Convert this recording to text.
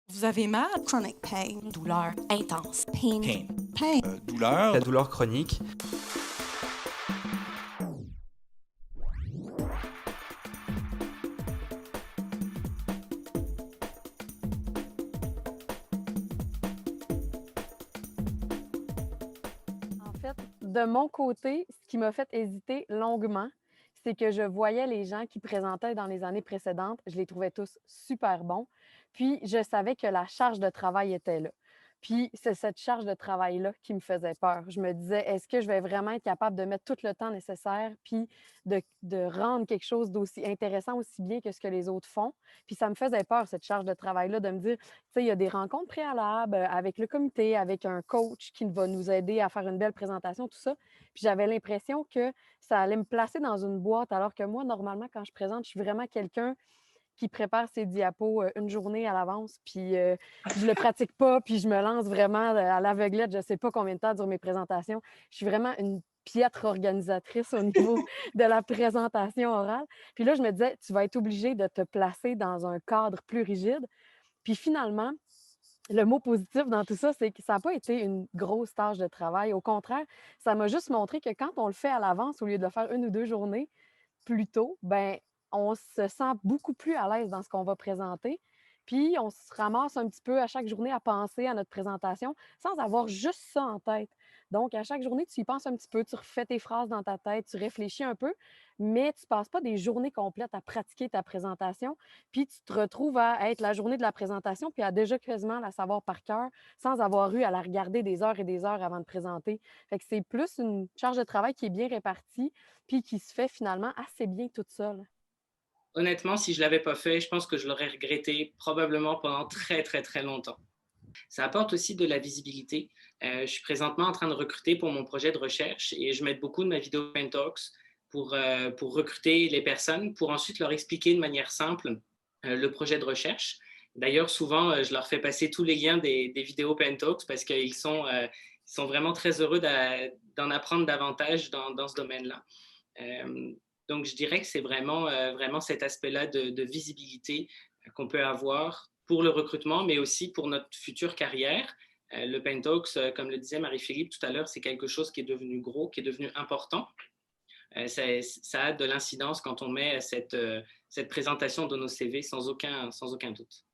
Vous avez mal? Chronic pain. Douleur intense. Pain. Pain. Pain. Douleur. La douleur chronique. En fait, de mon côté, ce qui m'a fait hésiter longuement, c'est que je voyais les gens qui présentaient dans les années précédentes, je les trouvais tous super bons. Puis je savais que la charge de travail était là. Puis c'est cette charge de travail-là qui me faisait peur. Je me disais, est-ce que je vais vraiment être capable de mettre tout le temps nécessaire, puis de rendre quelque chose d'aussi intéressant, aussi bien que ce que les autres font? Puis ça me faisait peur, cette charge de travail-là, de me dire, tu sais, il y a des rencontres préalables avec le comité, avec un coach qui va nous aider à faire une belle présentation, tout ça. Puis j'avais l'impression que ça allait me placer dans une boîte, alors que moi, normalement, quand je présente, je suis vraiment quelqu'un qui prépare ses diapos une journée à l'avance, puis je le pratique pas, puis je me lance vraiment à l'aveuglette. Je sais pas combien de temps durent mes présentations. Je suis vraiment une piètre organisatrice au niveau de la présentation orale. Puis là, je me disais, tu vas être obligé de te placer dans un cadre plus rigide. Puis finalement, le mot positif dans tout ça, c'est que ça n'a pas été une grosse tâche de travail. Au contraire, ça m'a juste montré que quand on le fait à l'avance, au lieu de le faire une ou deux journées plus tôt, ben on se sent beaucoup plus à l'aise dans ce qu'on va présenter. Puis on se ramasse un petit peu à chaque journée à penser à notre présentation sans avoir juste ça en tête. Donc, à chaque journée, tu y penses un petit peu, tu refais tes phrases dans ta tête, tu réfléchis un peu, mais tu ne passes pas des journées complètes à pratiquer ta présentation. Puis tu te retrouves à être la journée de la présentation, puis à déjà quasiment la savoir par cœur, sans avoir eu à la regarder des heures et des heures avant de présenter. Fait que c'est plus une charge de travail qui est bien répartie, puis qui se fait finalement assez bien toute seule. Honnêtement, si je ne l'avais pas fait, je pense que je l'aurais regretté probablement pendant très, très, très longtemps. Ça apporte aussi de la visibilité. Je suis présentement en train de recruter pour mon projet de recherche et je m'aide beaucoup de ma vidéo Pain Talks pour recruter les personnes, pour ensuite leur expliquer de manière simple le projet de recherche. D'ailleurs, souvent, je leur fais passer tous les liens des vidéos Pain Talks parce qu'ils sont vraiment très heureux d'en apprendre davantage dans ce domaine-là. Donc, je dirais que c'est vraiment cet aspect-là de visibilité qu'on peut avoir pour le recrutement, mais aussi pour notre future carrière. Le Pain Talks, comme le disait Marie-Philippe tout à l'heure, c'est quelque chose qui est devenu gros, qui est devenu important. Ça a de l'incidence quand on met cette présentation de nos CV sans aucun doute.